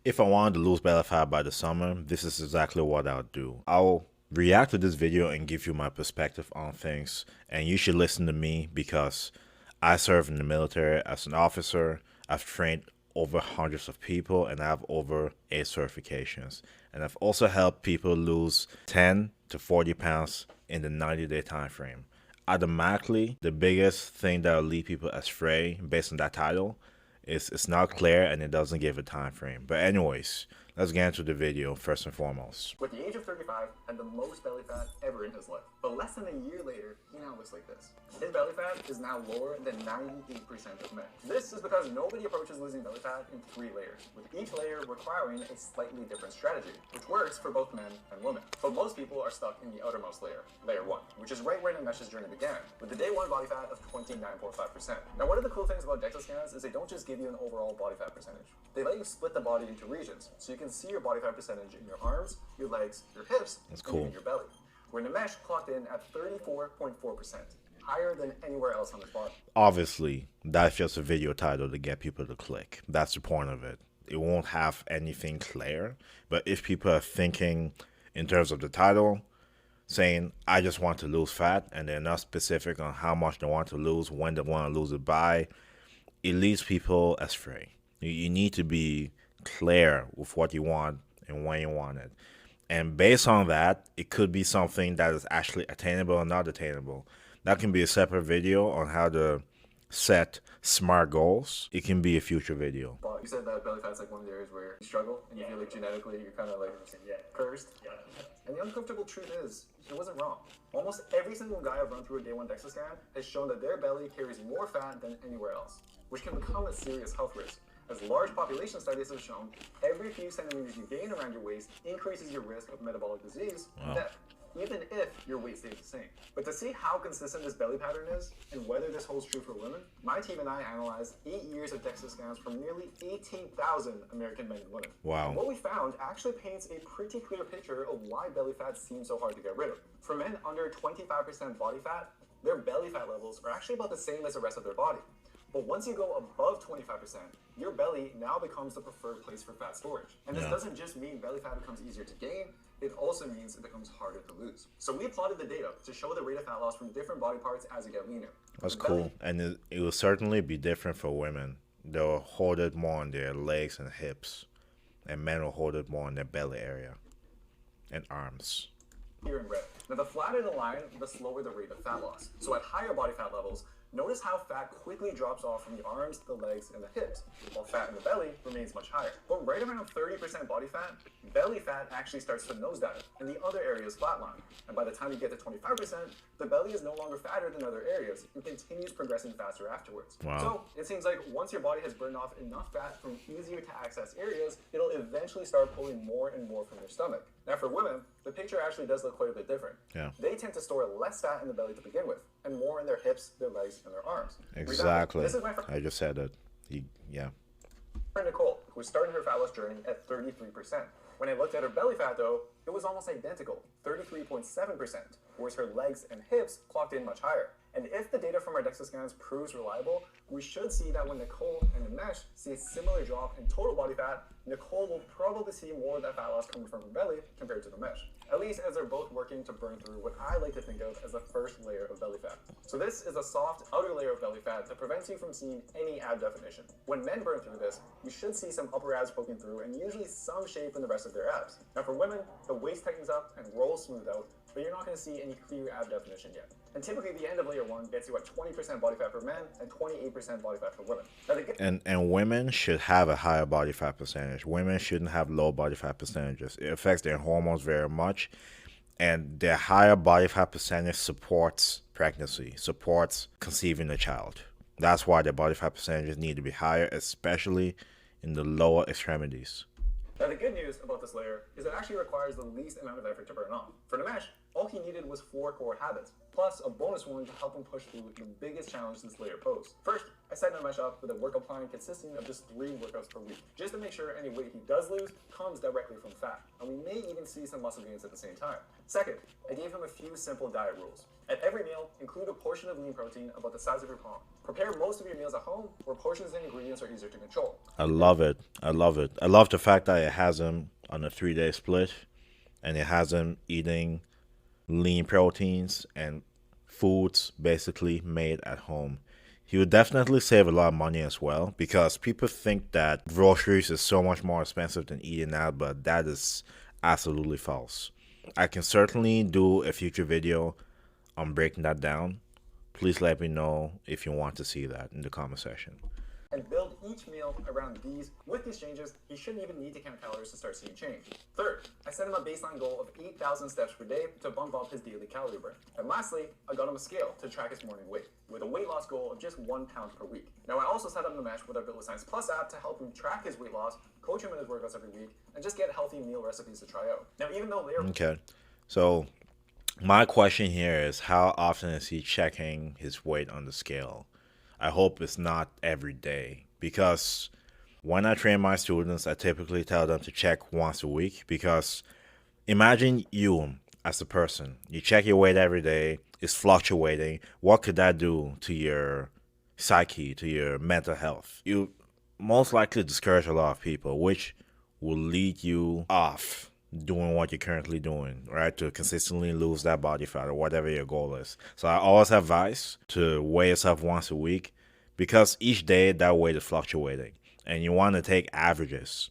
If I wanted to lose belly fat by the summer, this is exactly what I'll do. I'll react to this video and give you my perspective on things, and you should listen to me because I serve in the military as an officer. I've trained over hundreds of people and I have over 8 certifications. And I've also helped people lose 10 to 40 pounds in the 90-day time frame. Automatically, the biggest thing that will lead people astray based on that title is it's not clear and it doesn't give a time frame. But anyways, let's get into the video first and foremost. With the age of 35, had the most belly fat ever in his life. But less than a year later, he now looks like this. His belly fat is now lower than 98% of men. This is because nobody approaches losing belly fat in 3 layers, with each layer requiring a slightly different strategy, which works for both men and women. But most people are stuck in the outermost layer, layer 1, which is right where Nimesh's journey began, with the day 1 body fat of 29.5%. Now, one of the cool things about DEXA scans is they don't just give you an overall body fat percentage. They let you split the body into regions, so you can see your body fat percentage in your arms, your legs, your hips, That's cool. and your belly. Where Nimesh clocked in at 34.4%, higher than anywhere else on his body. Obviously, that's just a video title to get people to click. That's the point of it. It won't have anything clear, but if people are thinking in terms of the title, saying, I just want to lose fat, and they're not specific on how much they want to lose, when they want to lose it by, it leads people astray. You need to be clear with what you want and when you want it. And based on that, it could be something that is actually attainable or not attainable. That can be a separate video on how to set smart goals. It can be a future video. Well, you said that belly fat's like one of the areas where you struggle and you feel like genetically you're kind of like cursed. And the uncomfortable truth is, it wasn't wrong. Almost every single guy I've run through a day 1 DEXA scan has shown that their belly carries more fat than anywhere else, which can become a serious health risk. As large population studies have shown, every few centimeters you gain around your waist increases your risk of metabolic disease and death, even if your weight stays the same. But to see how consistent this belly pattern is, and whether this holds true for women, my team and I analyzed 8 years of DEXA scans from nearly 18,000 American men and women. Wow. And what we found actually paints a pretty clear picture of why belly fat seems so hard to get rid of. For men under 25% body fat, their belly fat levels are actually about the same as the rest of their body. But once you go above 25%, your belly now becomes the preferred place for fat storage. And this doesn't just mean belly fat becomes easier to gain, it also means it becomes harder to lose. So we plotted the data to show the rate of fat loss from different body parts as you get leaner. That's cool. And it will certainly be different for women. They'll hold it more on their legs and hips, and men will hold it more on their belly area and arms. Here in red. Now the flatter the line, the slower the rate of fat loss. So at higher body fat levels, notice how fat quickly drops off from the arms, the legs, and the hips, while fat in the belly remains much higher. But right around 30% body fat, belly fat actually starts to nosedive, and the other areas flatline. And by the time you get to 25%, the belly is no longer fatter than other areas and continues progressing faster afterwards. Wow. So it seems like once your body has burned off enough fat from easier to access areas, it'll eventually start pulling more and more from your stomach. Now for women, the picture actually does look quite a bit different. They tend to store less fat in the belly to begin with, and more in their hips, their legs, and their arms. Exactly. This is my I just said it. friend Nicole, who started her fat loss journey at 33%. When I looked at her belly fat though, it was almost identical, 33.7%, whereas her legs and hips clocked in much higher. And if the data from our DEXA scans proves reliable, we should see that when Nicole and Nimesh see a similar drop in total body fat, Nicole will probably see more of that fat loss coming from her belly compared to Nimesh. At least as they're both working to burn through what I like to think of as the first layer of belly fat. So this is a soft outer layer of belly fat that prevents you from seeing any ab definition. When men burn through this, you should see some upper abs poking through and usually some shape in the rest of their abs. Now for women, the waist tightens up and rolls smooth out, but you're not going to see any clear ab definition yet. And typically the end of layer 1 gets you at 20% body fat for men and 28% body fat for women. And women should have a higher body fat percentage. Women shouldn't have low body fat percentages. It affects their hormones very much. And their higher body fat percentage supports pregnancy, supports conceiving a child. That's why their body fat percentages need to be higher, especially in the lower extremities. Now the good news about this layer is it actually requires the least amount of effort to burn off. For Nimesh, all he needed was 4 core habits, plus a bonus one to help him push through the biggest challenge this layer posed. First, I set Namesh up with a workout plan consisting of just 3 workouts per week, just to make sure any weight he does lose comes directly from fat, and we may even see some muscle gains at the same time. Second, I gave him a few simple diet rules. At every meal, include a portion of lean protein about the size of your palm. Prepare most of your meals at home, where portions and ingredients are easier to control. I love it. I love it. I love the fact that it has him on a 3-day split, and it has him eating lean proteins and foods basically made at home. He would definitely save a lot of money as well, because people think that groceries is so much more expensive than eating out, but that is absolutely false. I can certainly do a future video on breaking that down. Please let me know if you want to see that in the comment section. And build each meal around these. With these changes, he shouldn't even need to count calories to start seeing change. Third, I set him a baseline goal of 8,000 steps per day to bump up his daily calorie burn. And lastly, I got him a scale to track his morning weight, with a weight loss goal of just 1 pound per week. Now, I also set up Namesh with our Build with Science Plus app to help him track his weight loss, coach him in his workouts every week, and just get healthy meal recipes to try out. Now, even though they're... Okay, so my question here is, how often is he checking his weight on the scale? I hope it's not every day, because when I train my students, I typically tell them to check once a week, because imagine you as a person, you check your weight every day, it's fluctuating. What could that do to your psyche, to your mental health? You most likely discourage a lot of people, which will lead you off doing what you're currently doing, right? To consistently lose that body fat or whatever your goal is. So I always advise to weigh yourself once a week, because each day that weight is fluctuating, and you want to take averages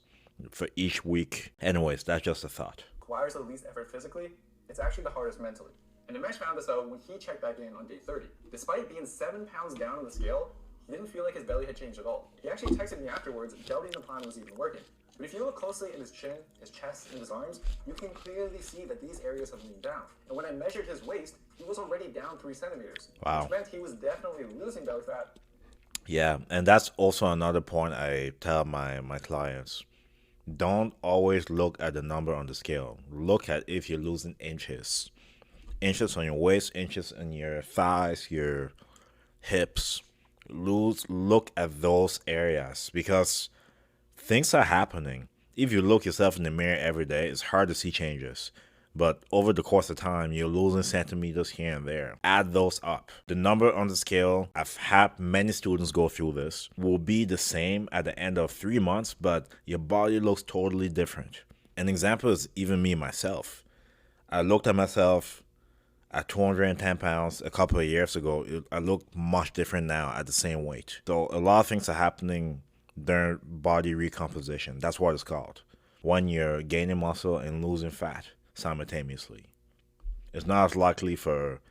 for each week. Anyways, that's just a thought. Requires the least effort physically, it's actually the hardest mentally. And Namesh found this out when he checked back in on day 30. Despite being 7 pounds down on the scale, he didn't feel like his belly had changed at all. He actually texted me afterwards, doubting the plan was even working. But if you look closely at his chin, his chest, and his arms, you can clearly see that these areas have leaned down. And when I measured his waist, he was already down 3 centimeters. Wow. Which meant he was definitely losing belly fat. Yeah, and that's also another point I tell my clients. Don't always look at the number on the scale. Look at if you're losing inches. Inches on your waist, inches on your thighs, your hips. Look at those areas, because things are happening. If you look yourself in the mirror every day, it's hard to see changes. But over the course of time, you're losing centimeters here and there. Add those up. The number on the scale, I've had many students go through this, will be the same at the end of 3 months, but your body looks totally different. An example is even me myself. I looked at myself at 210 pounds a couple of years ago. I look much different now at the same weight. So a lot of things are happening during body recomposition. That's what it's called. When you're gaining muscle and losing fat simultaneously. It's not as likely for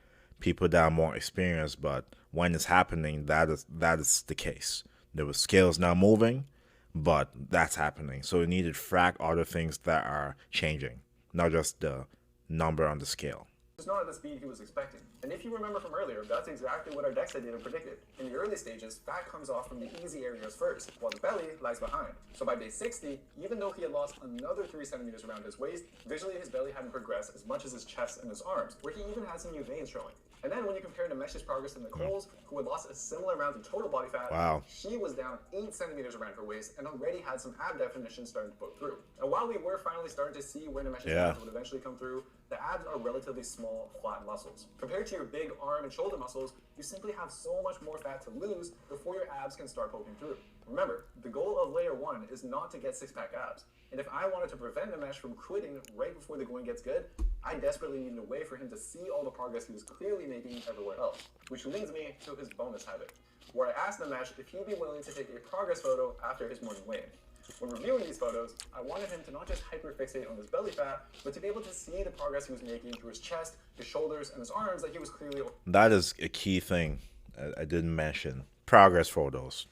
people that are more experienced, but when it's happening, that is the case. The scale is not moving, but that's happening. So you need to track other things that are changing, not just the number on the scale. It's not at the speed he was expecting. And if you remember from earlier, that's exactly what our DEXA data predicted. In the early stages, fat comes off from the easy areas first, while the belly lags behind. So by day 60, even though he had lost another 3 centimeters around his waist, visually his belly hadn't progressed as much as his chest and his arms, where he even had some new veins showing. And then when you compare Namesh's progress to Nicole's, who had lost a similar amount of total body fat, wow, she was down 8 centimeters around her waist and already had some ab definition starting to poke through. And while we were finally starting to see where Namesh's abs would eventually come through, the abs are relatively small, flat muscles. Compared to your big arm and shoulder muscles, you simply have so much more fat to lose before your abs can start poking through. Remember, the goal of layer 1 is not to get 6-pack abs. And if I wanted to prevent Namesh from quitting right before the going gets good, I desperately needed a way for him to see all the progress he was clearly making everywhere else. Which leads me to his bonus habit, where I asked Namesh if he'd be willing to take a progress photo after his morning weigh-in. When reviewing these photos, I wanted him to not just hyperfixate on his belly fat, but to be able to see the progress he was making through his chest, his shoulders, and his arms that he was clearly... That is a key thing I didn't mention. Progress photos.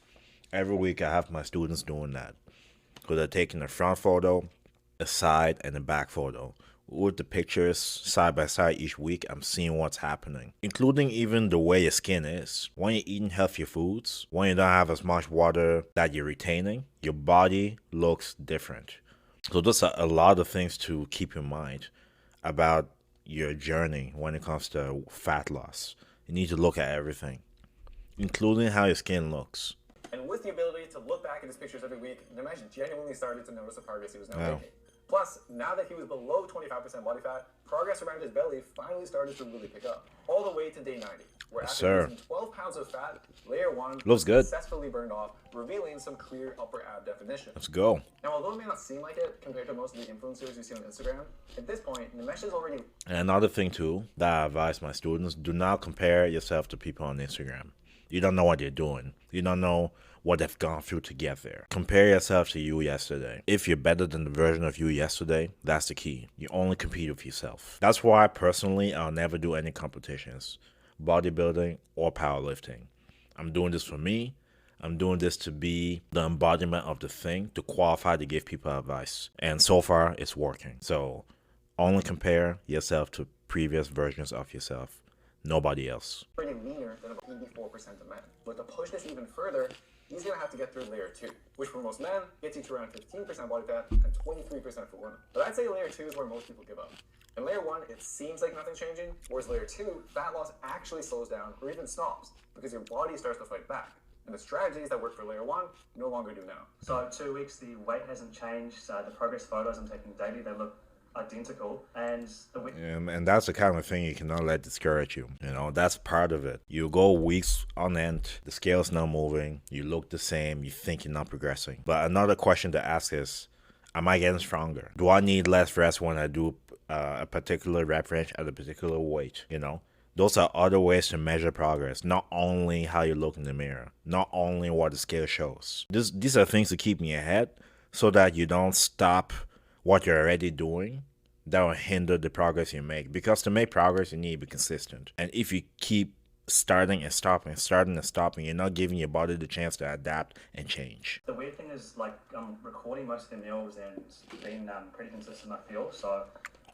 Every week I have my students doing that. So they're taking a front photo, a side, and a back photo. With the pictures side by side each week, I'm seeing what's happening, including even the way your skin is. When you're eating healthier foods, when you don't have as much water that you're retaining, your body looks different. So those are a lot of things to keep in mind about your journey when it comes to fat loss. You need to look at everything. including how your skin looks. And with the ability to look back at his pictures every week, Nimesh genuinely started to notice the progress he was now making. Plus, now that he was below 25% body fat, progress around his belly finally started to really pick up, all the way to day 90, where after losing 12 pounds of fat, layer 1 looks good, successfully burned off, revealing some clear upper ab definition. Let's go. Now, although it may not seem like it compared to most of the influencers you see on Instagram, at this point, Nimesh is already... And another thing too that I advise my students, do not compare yourself to people on Instagram. You don't know what they're doing. You don't know what they've gone through to get there. Compare yourself to you yesterday. If you're better than the version of you yesterday, that's the key. You only compete with yourself. That's why personally, I'll never do any competitions, bodybuilding or powerlifting. I'm doing this for me. I'm doing this to be the embodiment of the thing, to qualify to give people advice. And so far, it's working. So only compare yourself to previous versions of yourself. Nobody else. Pretty leaner than about 84% of men. But to push this even further, he's going to have to get through layer 2, which for most men gets you to around 15% body fat and 23% for women. But I'd say layer 2 is where most people give up. In layer 1, it seems like nothing's changing, whereas layer 2, fat loss actually slows down or even stops because your body starts to fight back. And the strategies that work for layer 1 no longer do now. So 2 weeks, the weight hasn't changed. The progress photos I'm taking daily, they look identical, and and that's the kind of thing you cannot let discourage you. You know, that's part of it. You go weeks on end, the scale's not moving, you look the same, you think you're not progressing. But another question to ask is, am I getting stronger? Do I need less rest when I do a particular rep range at a particular weight? You know, those are other ways to measure progress, not only how you look in the mirror, not only what the scale shows. These are things to keep me ahead so that you don't stop what you're already doing. That will hinder the progress you make, because to make progress you need to be consistent. And if you keep starting and stopping, you're not giving your body the chance to adapt and change. The weird thing is, like, I'm recording most of the meals and being pretty consistent, I feel. So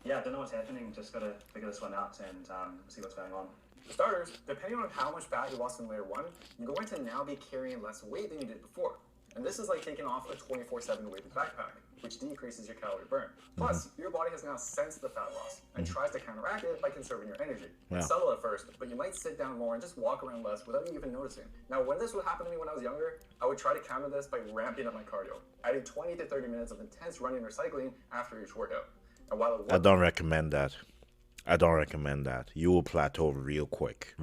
yeah, I don't know what's happening, just gotta figure this one out and see what's going on. For starters, depending on how much fat you lost in layer 1, you're going to now be carrying less weight than you did before. And this is like taking off a 24/7 weighted backpack, which decreases your calorie burn. Plus, your body has now sensed the fat loss and tries to counteract it by conserving your energy. It's subtle at first, but you might sit down more and just walk around less without you even noticing. Now, when this would happen to me when I was younger, I would try to counter this by ramping up my cardio, adding 20 to 30 minutes of intense running or cycling after each workout. And while I don't recommend that. You will plateau real quick.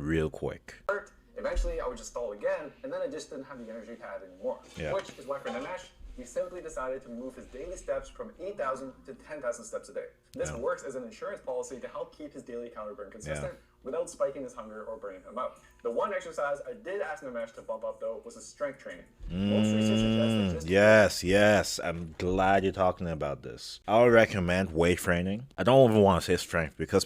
Eventually, I would just stall again, and then I just didn't have the energy to add anymore. Which is why for Nimesh, he simply decided to move his daily steps from 8,000 to 10,000 steps a day. This works as an insurance policy to help keep his daily calorie burn consistent without spiking his hunger or burning him out. The one exercise I did ask Nimesh to bump up, though, was his strength training. Most research suggests that Yes, I'm glad you're talking about this. I would recommend weight training. I don't even want to say strength, because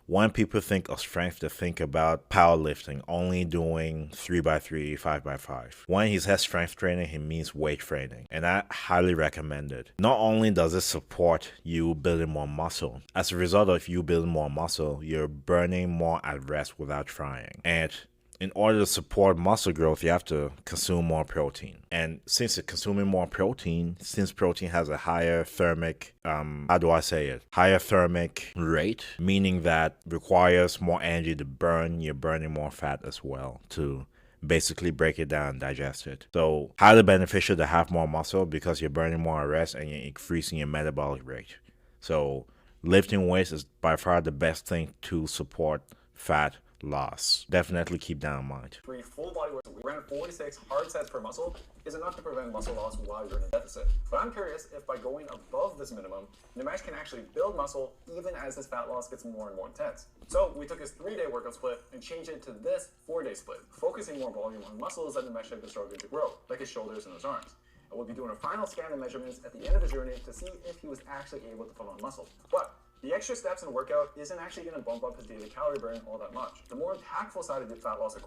when people think of strength, they think about powerlifting, only doing 3x3, 5x5. When he says strength training, he means weight training. And I highly recommend it. Not only does it support you building more muscle, as a result of you building more muscle, you're burning more at rest without trying. And in order to support muscle growth, you have to consume more protein. And since you're consuming more protein, since protein has a higher thermic, higher thermic rate, meaning that requires more energy to burn, you're burning more fat as well to basically break it down and digest it. So highly beneficial to have more muscle, because you're burning more at rest and you're increasing your metabolic rate. So lifting weights is by far the best thing to support fat loss. Definitely keep that in mind. 3 full body work, around 46 hard sets per muscle, is enough to prevent muscle loss while you're in a deficit. But I'm curious if by going above this minimum, Nimesh can actually build muscle even as his fat loss gets more and more intense. So we took his 3-day workout split and changed it to this 4-day split, focusing more volume on muscles that Nimesh had been struggling to grow, like his shoulders and his arms. And we'll be doing a final scan and measurements at the end of the journey to see if he was actually able to put on muscle. But the extra steps in workout isn't actually going to bump up his daily calorie burn all that much. The more impactful side of the fat loss.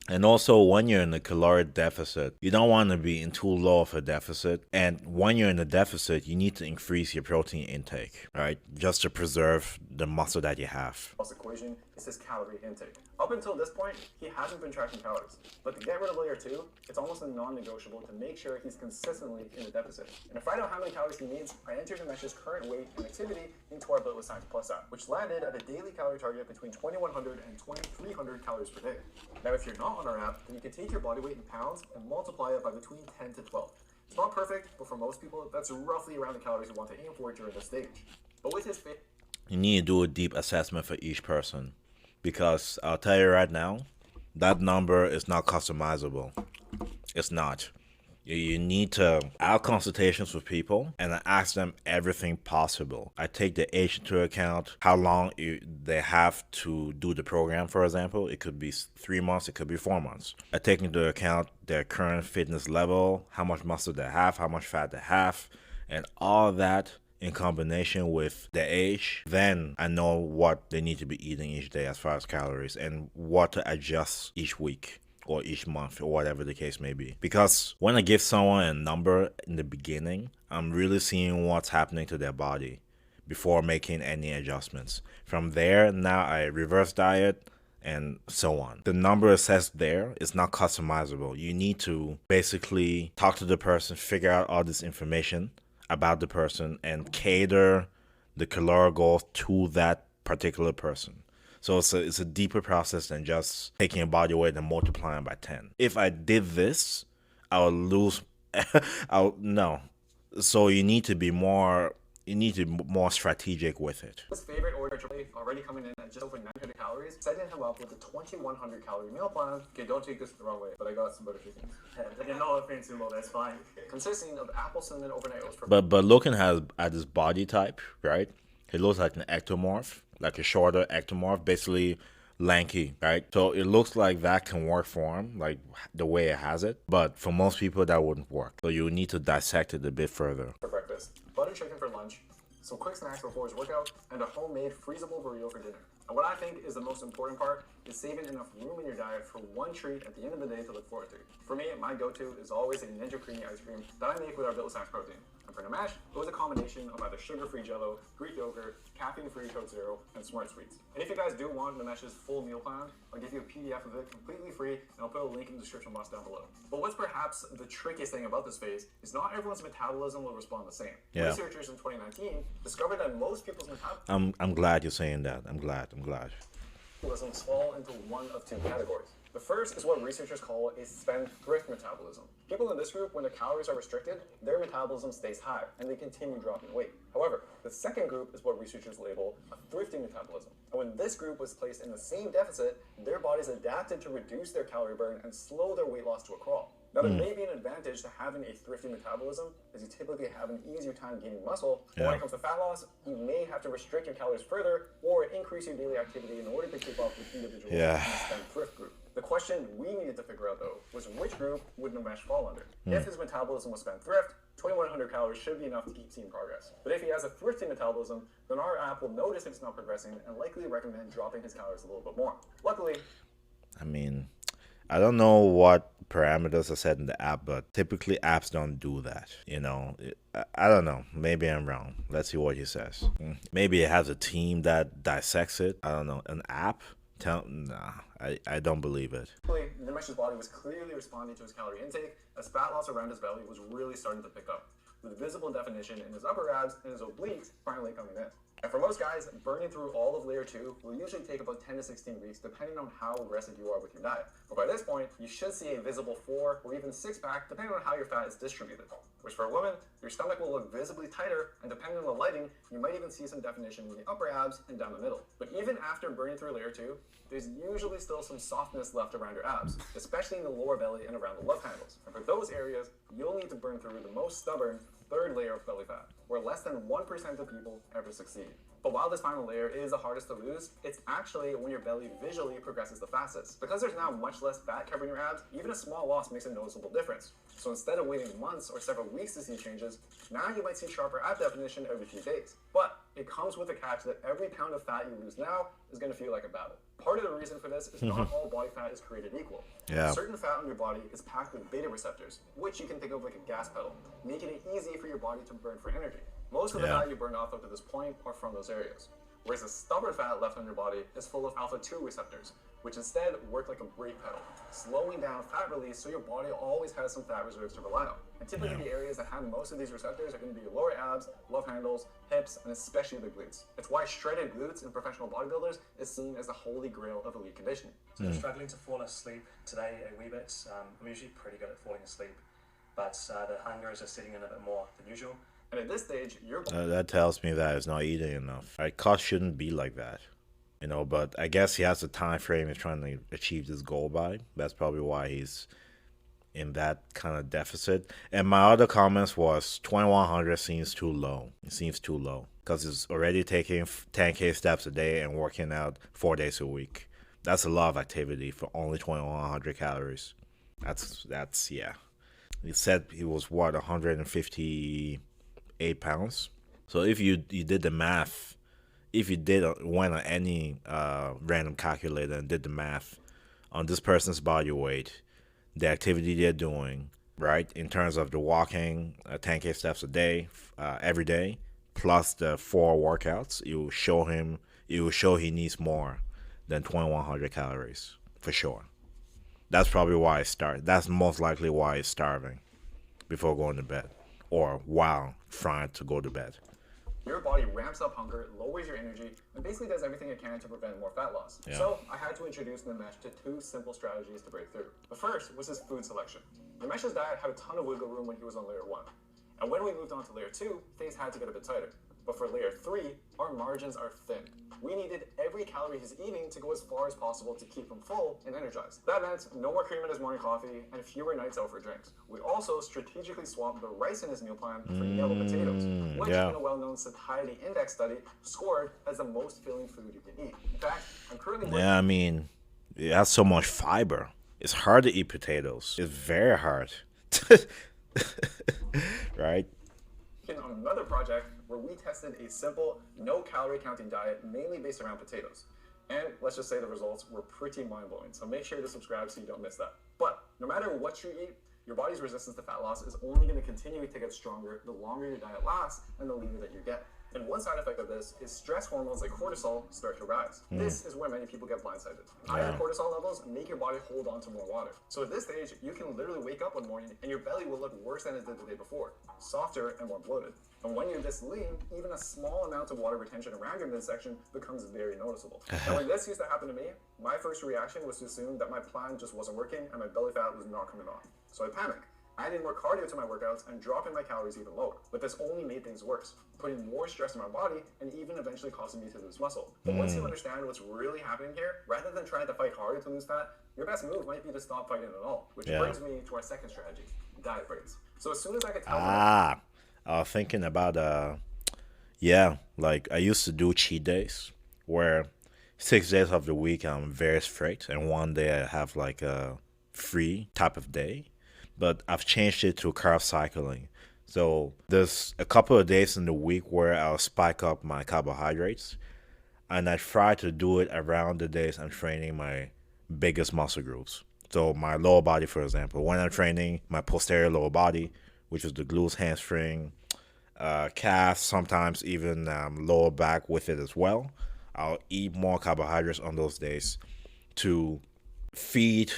And also, when you're in a caloric deficit, you don't want to be in too low of a deficit. And when you're in a deficit, you need to increase your protein intake, right? Just to preserve the muscle that you have. Equation is his calorie intake. Up until this point, he hasn't been tracking calories. But to get rid of layer 2, it's almost a non-negotiable to make sure he's consistently in a deficit. And to find out how many calories he needs, I entered Nimesh's current weight and activity into our Limitless Science Plus app, which landed at a daily calorie target between 2,100 and 2,300 calories per day. Now, if you're not on our app, then you can take your body weight in pounds and multiply it by between 10 to 12. It's not perfect, but for most people, that's roughly around the calories you want to aim for during this stage. But with his you need to do a deep assessment for each person, because I'll tell you right now, that number is not customizable. It's not. You need to have consultations with people and I ask them everything possible. I take the age into account, how long they have to do the program, for example. It could be 3 months, it could be 4 months. I take into account their current fitness level, how much muscle they have, how much fat they have, and all that in combination with the age. Then I know what they need to be eating each day as far as calories and what to adjust each week or each month or whatever the case may be. Because when I give someone a number in the beginning, I'm really seeing what's happening to their body before making any adjustments. From there, now I reverse diet and so on. The number assessed there is not customizable. You need to basically talk to the person, figure out all this information about the person and cater the caloric goals to that particular person. So it's a deeper process than just taking a body weight and multiplying by 10. If I did this, I would lose. No. So you need to be more strategic with it. His favorite order already coming in at just over 900 calories, setting him up with a 2,100 calorie meal plan. Okay, don't take this the wrong way, but I got some butter chicken. Yeah, no offense, Umo, that's fine. Consisting of apple cinnamon overnight oats. But looking at his body type, right? He looks like an ectomorph, like a shorter ectomorph, basically lanky, right? So it looks like that can work for him, like the way it has it. But for most people, that wouldn't work. So you need to dissect it a bit further. For breakfast, butter chicken for lunch, some quick snacks before his workout, and a homemade freezable burrito for dinner. And what I think is the most important part is saving enough room in your diet for one treat at the end of the day to look forward to. For me, my go-to is always a Ninja Creamy ice cream that I make with our Limitless Science protein. And for the mash, it was a combination of either sugar-free Jell-O, Greek yogurt, caffeine-free Coke Zero, and Smart Sweets. And if you guys do want the mesh's full meal plan, I'll give you a PDF of it completely free, and I'll put a link in the description box down below. But what's perhaps the trickiest thing about this phase is not everyone's metabolism will respond the same. Yeah. Researchers in 2019 discovered that most people's metabolism I'm glad you're saying that. I'm glad. fall into one of two categories. The first is what researchers call a spendthrift metabolism. People in this group, when their calories are restricted, their metabolism stays high and they continue dropping weight. However, the second group is what researchers label a thrifty metabolism. And when this group was placed in the same deficit, their bodies adapted to reduce their calorie burn and slow their weight loss to a crawl. Now, there may be an advantage to having a thrifty metabolism, as you typically have an easier time gaining muscle. But when it comes to fat loss, you may have to restrict your calories further or increase your daily activity in order to keep up with individuals in the spendthrift group. The question we needed to figure out, though, was which group would Nimesh fall under? If his metabolism was spendthrift, 2,100 calories should be enough to keep seeing progress. But if he has a thrifty metabolism, then our app will notice if it's not progressing and likely recommend dropping his calories a little bit more. Luckily, I mean, I don't know what parameters are set in the app, but typically apps don't do that. You know, I don't know. Maybe I'm wrong. Let's see what he says. Maybe it has a team that dissects it. I don't know. An app? Nah, I don't believe it. Nimesh's body was clearly responding to his calorie intake as fat loss around his belly was really starting to pick up, with visible definition in his upper abs and his obliques finally coming in. And for most guys, burning through all of layer 2 will usually take about 10 to 16 weeks depending on how aggressive you are with your diet. But by this point, you should see a visible 4 or even 6-pack depending on how your fat is distributed. Which for a woman, your stomach will look visibly tighter, and depending on the lighting, you might even see some definition in the upper abs and down the middle. But even after burning through layer 2, there's usually still some softness left around your abs, especially in the lower belly and around the love handles. And for those areas, you'll need to burn through the most stubborn third layer of belly fat, where less than 1% of people ever succeed. But while this final layer is the hardest to lose, it's actually when your belly visually progresses the fastest. Because there's now much less fat covering your abs, even a small loss makes a noticeable difference. So instead of waiting months or several weeks to see changes, now you might see sharper ab definition every few days. But it comes with the catch that every pound of fat you lose now is going to feel like a battle. Part of the reason for this is not all body fat is created equal. Certain fat on your body is packed with beta receptors, which you can think of like a gas pedal, making it easy for your body to burn for energy. Most of the fat you burn off up to this point are from those areas. Whereas the stubborn fat left on your body is full of alpha-2 receptors, which instead work like a brake pedal, slowing down fat release so your body always has some fat reserves to rely on. And typically the areas that have most of these receptors are going to be your lower abs, love handles, hips, and especially the glutes. It's why shredded glutes in professional bodybuilders is seen as the holy grail of elite conditioning. So I'm struggling to fall asleep today a wee bit. I'm usually pretty good at falling asleep, but the hunger is just setting in a bit more than usual. And at this stage, your That tells me that he's not eating enough. Cost shouldn't be like that. But I guess he has a time frame he's trying to achieve this goal by. That's probably why he's in that kind of deficit. And my other comments was 2100 seems too low. It seems too low because he's already taking 10K steps a day and working out 4 days a week. That's a lot of activity for only 2100 calories. That's yeah. He said he was 158 pounds. So if you did the math, if you went on any random calculator and did the math on this person's body weight, the activity they're doing, right, in terms of the walking 10K steps a day, every day, plus the 4 workouts, it will show he needs more than 2100 calories for sure. That's probably why that's most likely why he's starving before going to bed or while trying to go to bed. Your body ramps up hunger, lowers your energy, and basically does everything it can to prevent more fat loss. Yeah. So I had to introduce Nimesh to 2 simple strategies to break through. The first was his food selection. Nimesh's diet had a ton of wiggle room when he was on layer 1. And when we moved on to layer 2, things had to get a bit tighter. But for layer 3, our margins are thin. We needed every calorie he's eating to go as far as possible to keep him full and energized. That meant no more cream in his morning coffee and fewer nights out for drinks. We also strategically swapped the rice in his meal plan for yellow potatoes, which in a well-known Satiety index study scored as the most filling food you can eat. In fact, I'm currently Yeah, I mean, it has so much fiber. It's hard to eat potatoes. It's very hard. Right? on another project where we tested a simple, no calorie counting diet mainly based around potatoes. And let's just say the results were pretty mind-blowing. So make sure to subscribe so you don't miss that. But no matter what you eat, your body's resistance to fat loss is only going to continue to get stronger the longer your diet lasts and the leaner that you get. And one side effect of this is stress hormones like cortisol start to rise. This is where many people get blindsided. Higher cortisol levels make your body hold on to more water. So at this stage, you can literally wake up one morning and your belly will look worse than it did the day before, softer and more bloated. And when you're this lean, even a small amount of water retention around your midsection becomes very noticeable. And when this used to happen to me, my first reaction was to assume that my plan just wasn't working and my belly fat was not coming off. So I panicked. I added more cardio to my workouts and dropping my calories even lower. But this only made things worse, putting more stress on my body and even eventually causing me to lose muscle. But once you understand what's really happening here, rather than trying to fight harder to lose fat, your best move might be to stop fighting at all. Which brings me to our second strategy, diet breaks. So as soon as I could tell I was thinking about, like I used to do cheat days where 6 days of the week I'm very strict and one day I have like a free type of day. But I've changed it to carb cycling. So there's a couple of days in the week where I'll spike up my carbohydrates. And I try to do it around the days I'm training my biggest muscle groups. So my lower body, for example, when I'm training my posterior lower body, which is the glutes, hamstring, calf, sometimes even lower back with it as well, I'll eat more carbohydrates on those days to feed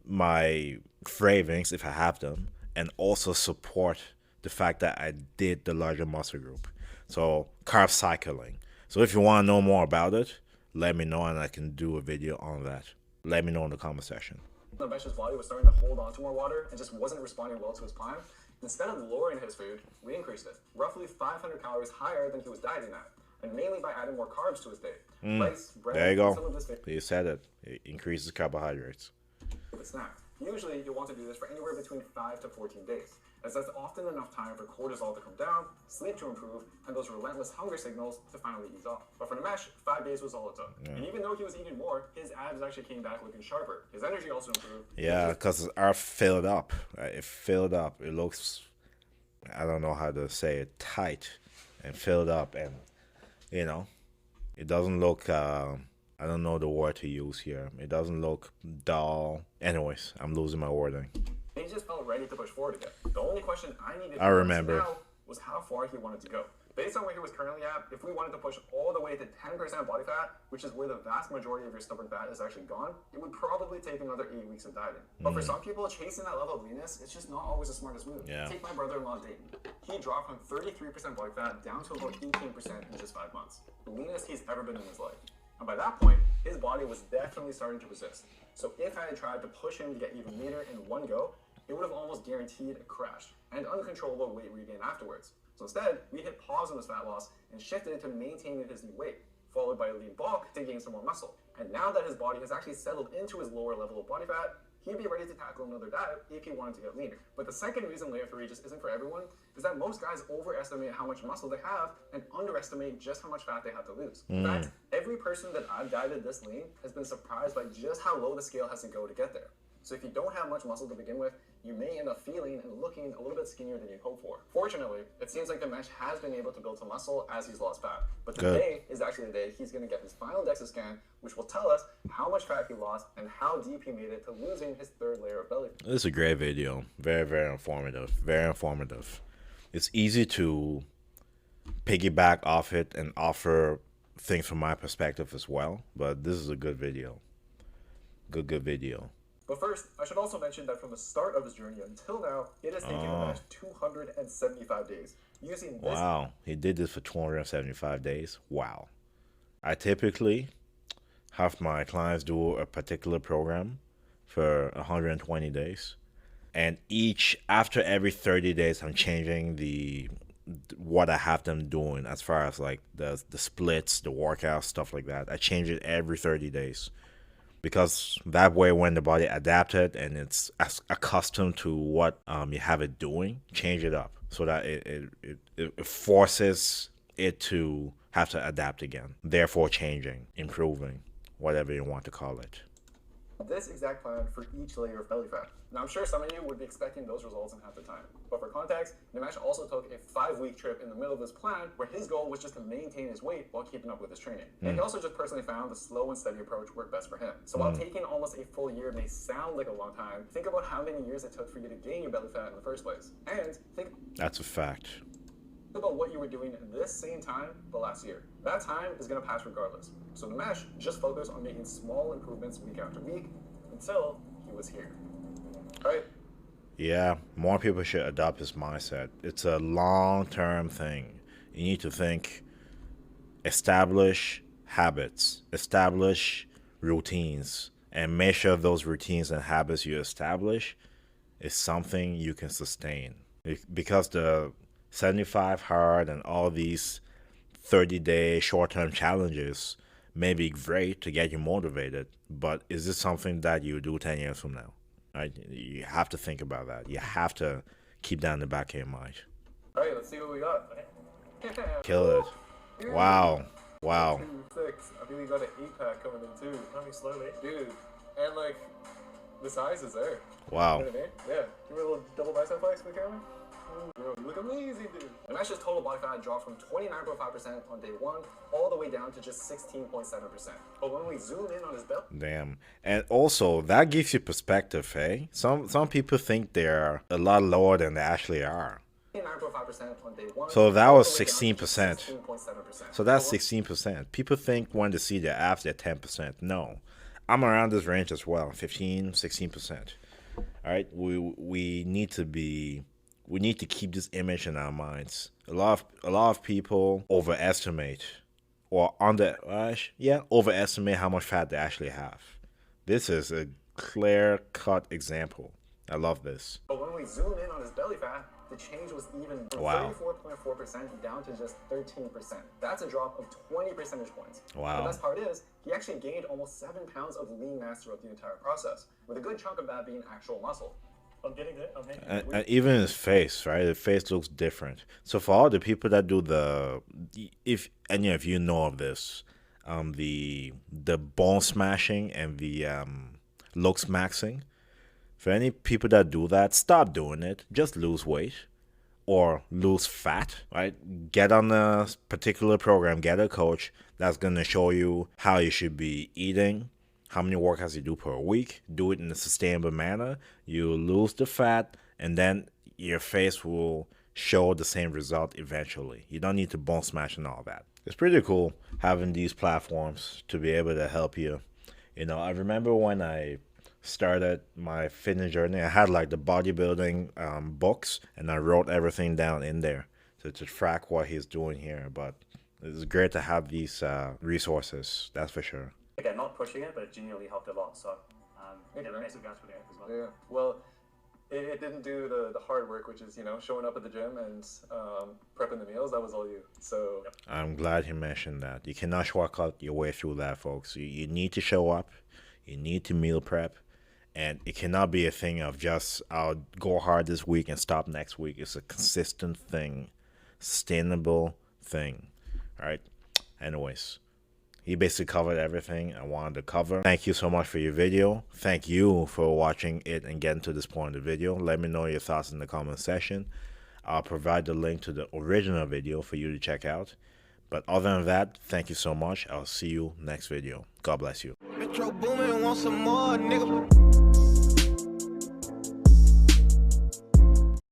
my cravings if I have them, and also support the fact that I did the larger muscle group. So carb cycling. So if you want to know more about it, let me know and I can do a video on that. Let me know in the comment section. Nimesh's body was starting to hold on to more water and just wasn't responding well to his plan. Instead of lowering his food, we increased it, roughly 500 calories higher than he was dieting at, and mainly by adding more carbs to his day. Rice, bread, There you go. some of this You said it. It increases carbohydrates. snack. Usually, you'll want to do this for anywhere between 5 to 14 days, as that's often enough time for cortisol to come down, sleep to improve, and those relentless hunger signals to finally ease off. But for Nimesh, 5 days was all it took. And even though he was eating more, his abs actually came back looking sharper. His energy also improved. Yeah, because our filled up. It filled up. It looks, I don't know how to say it, tight and filled up. And, it doesn't look, I don't know the word to use here. It doesn't look dull. Anyways, I'm losing my wording. He just felt ready to push forward again. The only question I needed to I remember. now was how far he wanted to go. Based on where he was currently at, if we wanted to push all the way to 10% body fat, which is where the vast majority of your stubborn fat is actually gone, it would probably take another 8 weeks of dieting. But for some people, chasing that level of leanness, it's just not always the smartest move. Yeah. Take my brother-in-law, Dayton. He dropped from 33% body fat down to about 18% in just 5 months. The leanest he's ever been in his life. And by that point, his body was definitely starting to resist. So if I had tried to push him to get even leaner in one go, it would have almost guaranteed a crash and uncontrollable weight regain afterwards. So instead, we hit pause on this fat loss and shifted it to maintaining his new weight, followed by a lean bulk to gain some more muscle. And now that his body has actually settled into his lower level of body fat, he'd be ready to tackle another diet if he wanted to get leaner. But the second reason layer 3 just isn't for everyone is that most guys overestimate how much muscle they have and underestimate just how much fat they have to lose. In fact, every person that I've dieted this lean has been surprised by just how low the scale has to go to get there. So if you don't have much muscle to begin with, you may end up feeling and looking a little bit skinnier than you hoped for. Fortunately, it seems like the mesh has been able to build some muscle as he's lost fat. But today is actually the day he's going to get his final DEXA scan, which will tell us how much fat he lost and how deep he made it to losing his third layer of belly. This is a great video. Very, very informative. Very informative. It's easy to piggyback off it and offer things from my perspective as well. But this is a good video. Good video. But first, I should also mention that from the start of his journey until now, it has taken the mesh 275 days. Using this. Wow, he did this for 275 days. Wow. I typically have my clients do a particular program for 120 days. And after every 30 days, I'm changing what I have them doing as far as like the splits, the workouts, stuff like that. I change it every 30 days. Because that way when the body adapted and it's accustomed to what you have it doing, change it up so that it forces it to have to adapt again. Therefore changing, improving, whatever you want to call it. This exact plan for each layer of belly fat. Now, I'm sure some of you would be expecting those results in half the time. But for context, Nimesh also took a 5-week trip in the middle of this plan where his goal was just to maintain his weight while keeping up with his training. And he also just personally found the slow and steady approach worked best for him. So while taking almost a full year may sound like a long time, think about how many years it took for you to gain your belly fat in the first place. And think That's a fact. about what you were doing this same time the last year. That time is going to pass regardless. So Nimesh just focused on making small improvements week after week until he was here. All right. Yeah, more people should adopt this mindset. It's a long-term thing. You need to think, establish habits, establish routines, and make sure those routines and habits you establish is something you can sustain. Because the 75 hard and all these 30-day short-term challenges may be great to get you motivated, but is this something that you do 10 years from now? Right? You have to think about that. You have to keep that in the back of your mind. All right, let's see what we got. Kill it. Wow. Wow. 6. I think we got an 8-pack coming in too. Coming slowly. Dude, and like, the size is there. Wow. You know what I mean? Yeah. Give me a little double bicep flex for the camera. Bro, you look amazing, dude. Nimesh's total body fat dropped from 29.5% on day 1 all the way down to just 16.7%. But when we zoom in on his belly, Damn. And also, that gives you perspective, hey? Some people think they're a lot lower than they actually are. 29.5% on day 1. So that all was the way down to 16%. 16.7%. So that's 16%. People think when they see their abs, they're 10%. No. I'm around this range as well, 15, 16%. All right? We need to keep this image in our minds. A lot of people overestimate or overestimate how much fat they actually have. This is a clear-cut example. I love this. But when we zoom in on his belly fat, the change was even from Wow. 34.4% down to just 13%. That's a drop of 20 percentage points. Wow. The best part is, he actually gained almost 7 pounds of lean mass throughout the entire process, with a good chunk of that being actual muscle. I'm getting there. I'm making it. And even his face, right? The face looks different. So for all the people that do if any of you know of this, the bone smashing and the looks maxing, for any people that do that, stop doing it. Just lose weight or lose fat, right? Get on a particular program, get a coach that's going to show you how you should be eating, how many workouts you do per week. Do it in a sustainable manner. You lose the fat, and then your face will show the same result eventually. You don't need to bone smash and all that. It's pretty cool having these platforms to be able to help you. You know, I remember when I started my fitness journey, I had like the bodybuilding books, and I wrote everything down in there to track what he's doing here. But it's great to have these resources, that's for sure. Again, not pushing it, but it genuinely helped a lot. So, yeah, massive guys for the app as well. Yeah, well, it didn't do the hard work, which is, you know, showing up at the gym and prepping the meals. That was all you. So I'm glad you mentioned that. You cannot shortcut your way through that, folks. You need to show up. You need to meal prep. And it cannot be a thing of just, I'll go hard this week and stop next week. It's a consistent thing, sustainable thing, right? Anyways, he basically covered everything I wanted to cover. Thank you so much for your video. Thank you for watching it and getting to this point in the video. Let me know your thoughts in the comment section. I'll provide the link to the original video for you to check out. But other than that, thank you so much. I'll see you next video. God bless you. Metro Boomin, want some more, nigga.